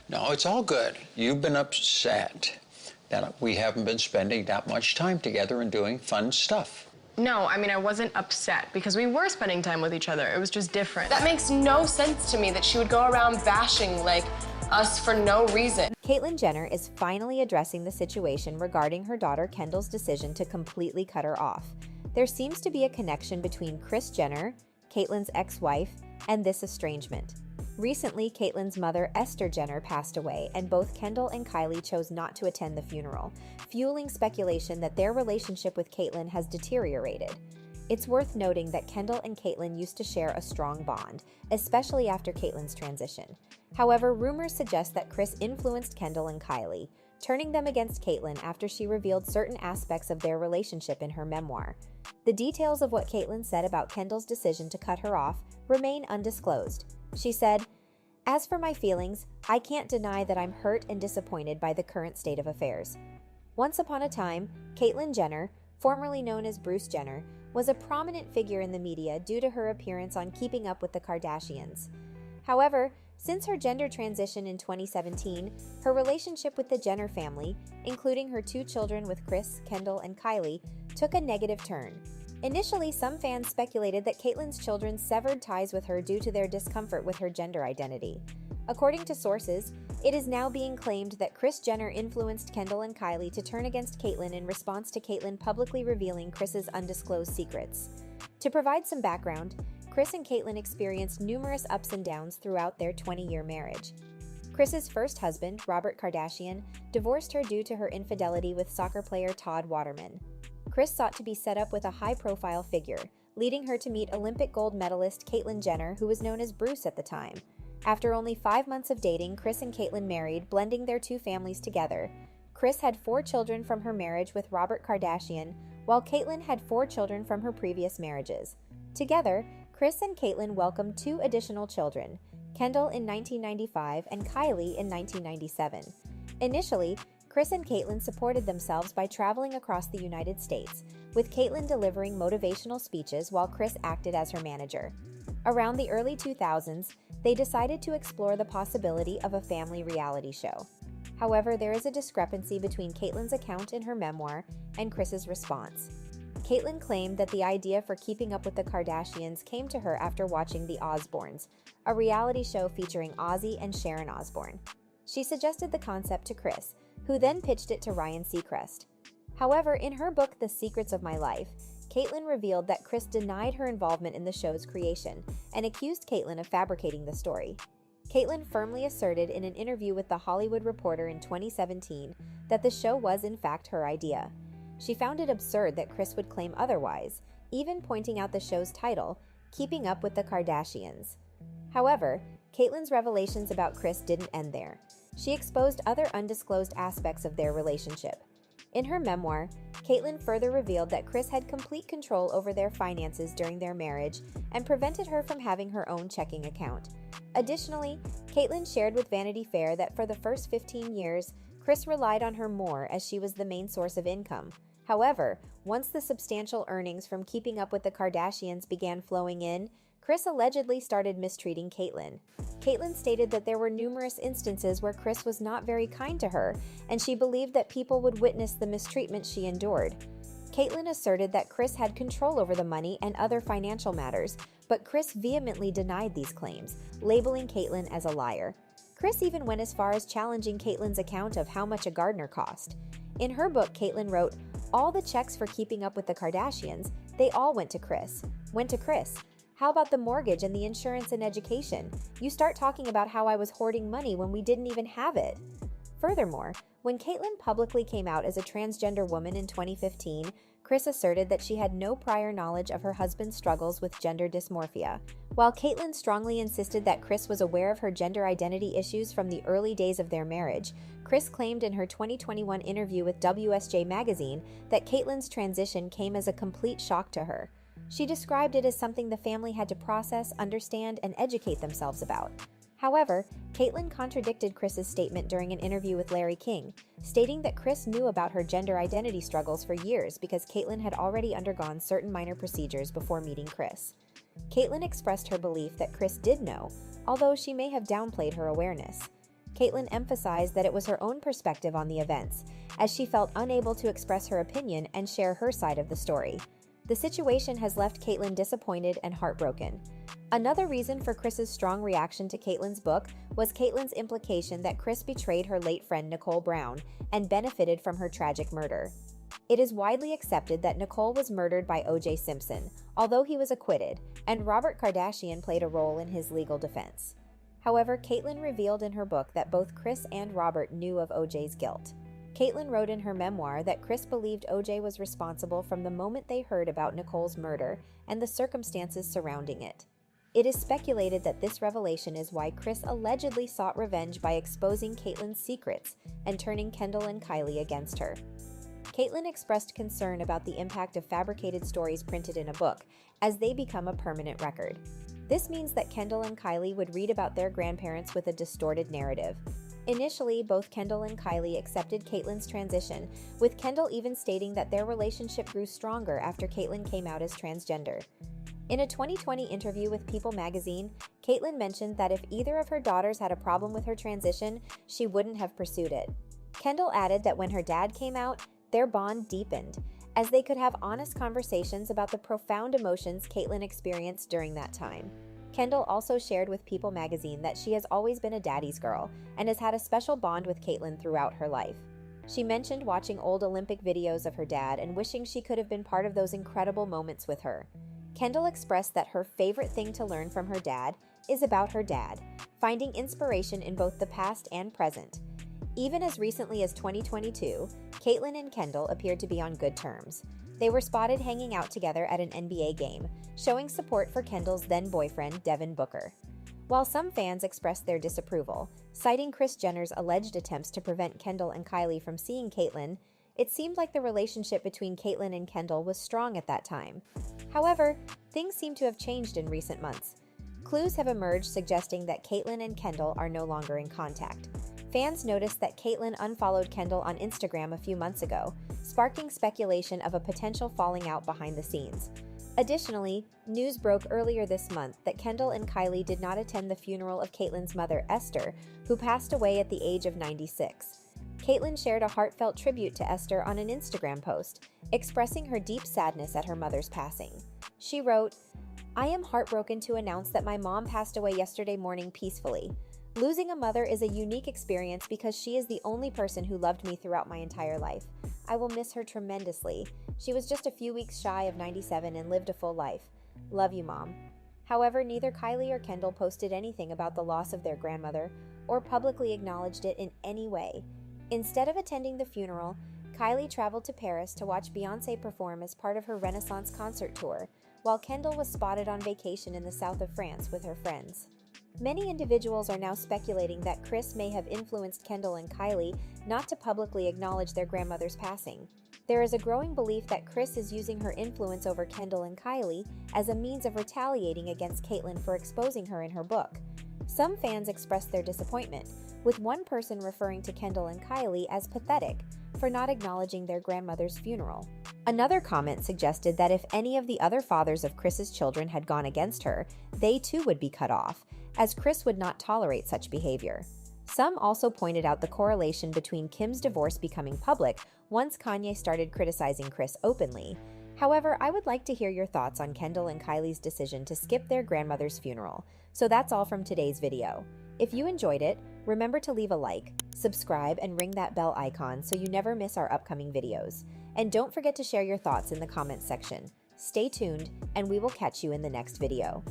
No, it's all good. You've been upset that we haven't been spending that much time together and doing fun stuff. No, I mean, I wasn't upset because we were spending time with each other. It was just different. That makes no sense to me that she would go around bashing, like, us for no reason. Caitlyn Jenner is finally addressing the situation regarding her daughter Kendall's decision to completely cut her off. There seems to be a connection between Kris Jenner, Caitlyn's ex-wife, and this estrangement. Recently, Caitlyn's mother, Esther Jenner, passed away, and both Kendall and Kylie chose not to attend the funeral, fueling speculation that their relationship with Caitlyn has deteriorated. It's worth noting that Kendall and Caitlyn used to share a strong bond, especially after Caitlyn's transition. However, rumors suggest that Kris influenced Kendall and Kylie, turning them against Caitlyn after she revealed certain aspects of their relationship in her memoir. The details of what Caitlyn said about Kendall's decision to cut her off remain undisclosed. She said, "As for my feelings, I can't deny that I'm hurt and disappointed by the current state of affairs. Once upon a time, Caitlyn Jenner, formerly known as Bruce Jenner, was a prominent figure in the media due to her appearance on Keeping Up with the Kardashians. However, since her gender transition in 2017, her relationship with the Jenner family, including her 2 children with Kris, Kendall, and Kylie, took a negative turn. Initially, some fans speculated that Caitlyn's children severed ties with her due to their discomfort with her gender identity. According to sources, it is now being claimed that Kris Jenner influenced Kendall and Kylie to turn against Caitlyn in response to Caitlyn publicly revealing Kris's undisclosed secrets. To provide some background, Kris and Caitlyn experienced numerous ups and downs throughout their 20-year marriage. Kris's first husband, Robert Kardashian, divorced her due to her infidelity with soccer player Todd Waterman. Kris sought to be set up with a high-profile figure, leading her to meet Olympic gold medalist Caitlyn Jenner, who was known as Bruce at the time. After only 5 months of dating, Kris and Caitlyn married, blending their 2 families together. Kris had 4 children from her marriage with Robert Kardashian, while Caitlyn had 4 children from her previous marriages. Together, Kris and Caitlyn welcomed 2 additional children, Kendall in 1995 and Kylie in 1997. Initially, Kris and Caitlyn supported themselves by traveling across the United States, with Caitlyn delivering motivational speeches while Kris acted as her manager. Around the early 2000s, they decided to explore the possibility of a family reality show. However, there is a discrepancy between Caitlyn's account in her memoir and Kris's response. Caitlyn claimed that the idea for Keeping Up with the Kardashians came to her after watching The Osbournes, a reality show featuring Ozzy and Sharon Osbourne. She suggested the concept to Kris, who then pitched it to Ryan Seacrest. However, in her book The Secrets of My Life, Caitlyn revealed that Kris denied her involvement in the show's creation and accused Caitlyn of fabricating the story. Caitlyn firmly asserted in an interview with The Hollywood Reporter in 2017 that the show was in fact her idea. She found it absurd that Kris would claim otherwise, even pointing out the show's title, Keeping Up with the Kardashians. However, Caitlyn's revelations about Kris didn't end there. She exposed other undisclosed aspects of their relationship. In her memoir, Caitlyn further revealed that Kris had complete control over their finances during their marriage and prevented her from having her own checking account. Additionally, Caitlyn shared with Vanity Fair that for the first 15 years, Kris relied on her more as she was the main source of income. However, once the substantial earnings from Keeping Up with the Kardashians began flowing in, Kris allegedly started mistreating Caitlyn. Caitlyn stated that there were numerous instances where Kris was not very kind to her, and she believed that people would witness the mistreatment she endured. Caitlyn asserted that Kris had control over the money and other financial matters, but Kris vehemently denied these claims, labeling Caitlyn as a liar. Kris even went as far as challenging Caitlyn's account of how much a gardener cost. In her book, Caitlyn wrote, "All the checks for Keeping Up with the Kardashians, they all went to Kris. How about the mortgage and the insurance and education? You start talking about how I was hoarding money when we didn't even have it." Furthermore, when Caitlyn publicly came out as a transgender woman in 2015, Kris asserted that she had no prior knowledge of her husband's struggles with gender dysmorphia. While Caitlyn strongly insisted that Kris was aware of her gender identity issues from the early days of their marriage, Kris claimed in her 2021 interview with WSJ Magazine that Caitlyn's transition came as a complete shock to her. She described it as something the family had to process, understand, and educate themselves about. However, Caitlyn contradicted Kris's statement during an interview with Larry King, stating that Kris knew about her gender identity struggles for years because Caitlyn had already undergone certain minor procedures before meeting Kris. Caitlyn expressed her belief that Kris did know, although she may have downplayed her awareness. Caitlyn emphasized that it was her own perspective on the events, as she felt unable to express her opinion and share her side of the story. The situation has left Caitlyn disappointed and heartbroken. Another reason for Chris's strong reaction to Caitlyn's book was Caitlyn's implication that Chris betrayed her late friend Nicole Brown and benefited from her tragic murder. It is widely accepted that Nicole was murdered by O.J. Simpson, although he was acquitted, and Robert Kardashian played a role in his legal defense. However, Caitlyn revealed in her book that both Chris and Robert knew of O.J.'s guilt. Caitlyn wrote in her memoir that Chris believed O.J. was responsible from the moment they heard about Nicole's murder and the circumstances surrounding it. It is speculated that this revelation is why Chris allegedly sought revenge by exposing Caitlyn's secrets and turning Kendall and Kylie against her. Caitlyn expressed concern about the impact of fabricated stories printed in a book, as they become a permanent record. This means that Kendall and Kylie would read about their grandparents with a distorted narrative. Initially, both Kendall and Kylie accepted Caitlyn's transition, with Kendall even stating that their relationship grew stronger after Caitlyn came out as transgender. In a 2020 interview with People magazine, Caitlyn mentioned that if either of her daughters had a problem with her transition, she wouldn't have pursued it. Kendall added that when her dad came out, their bond deepened, as they could have honest conversations about the profound emotions Caitlyn experienced during that time. Kendall also shared with People magazine that she has always been a daddy's girl and has had a special bond with Caitlyn throughout her life. She mentioned watching old Olympic videos of her dad and wishing she could have been part of those incredible moments with her. Kendall expressed that her favorite thing to learn from her dad is about her dad, finding inspiration in both the past and present. Even as recently as 2022, Caitlyn and Kendall appeared to be on good terms. They were spotted hanging out together at an NBA game, showing support for Kendall's then-boyfriend, Devin Booker. While some fans expressed their disapproval, citing Kris Jenner's alleged attempts to prevent Kendall and Kylie from seeing Caitlyn, it seemed like the relationship between Caitlyn and Kendall was strong at that time. However, things seem to have changed in recent months. Clues have emerged suggesting that Caitlyn and Kendall are no longer in contact. Fans noticed that Caitlyn unfollowed Kendall on Instagram a few months ago, sparking speculation of a potential falling out behind the scenes. Additionally, news broke earlier this month that Kendall and Kylie did not attend the funeral of Caitlyn's mother, Esther, who passed away at the age of 96. Caitlyn shared a heartfelt tribute to Esther on an Instagram post, expressing her deep sadness at her mother's passing. She wrote, "I am heartbroken to announce that my mom passed away yesterday morning peacefully. Losing a mother is a unique experience because she is the only person who loved me throughout my entire life. I will miss her tremendously. She was just a few weeks shy of 97 and lived a full life. Love you, Mom." However, neither Kylie or Kendall posted anything about the loss of their grandmother or publicly acknowledged it in any way. Instead of attending the funeral, Kylie traveled to Paris to watch Beyoncé perform as part of her Renaissance concert tour, while Kendall was spotted on vacation in the south of France with her friends. Many individuals are now speculating that Chris may have influenced Kendall and Kylie not to publicly acknowledge their grandmother's passing. There is a growing belief that Chris is using her influence over Kendall and Kylie as a means of retaliating against Caitlyn for exposing her in her book. Some fans expressed their disappointment, with one person referring to Kendall and Kylie as pathetic for not acknowledging their grandmother's funeral. Another comment suggested that if any of the other fathers of Chris's children had gone against her, they too would be cut off, as Chris would not tolerate such behavior. Some also pointed out the correlation between Kim's divorce becoming public once Kanye started criticizing Chris openly. However, I would like to hear your thoughts on Kendall and Kylie's decision to skip their grandmother's funeral. So that's all from today's video. If you enjoyed it, remember to leave a like, subscribe, and ring that bell icon so you never miss our upcoming videos. And don't forget to share your thoughts in the comments section. Stay tuned, and we will catch you in the next video.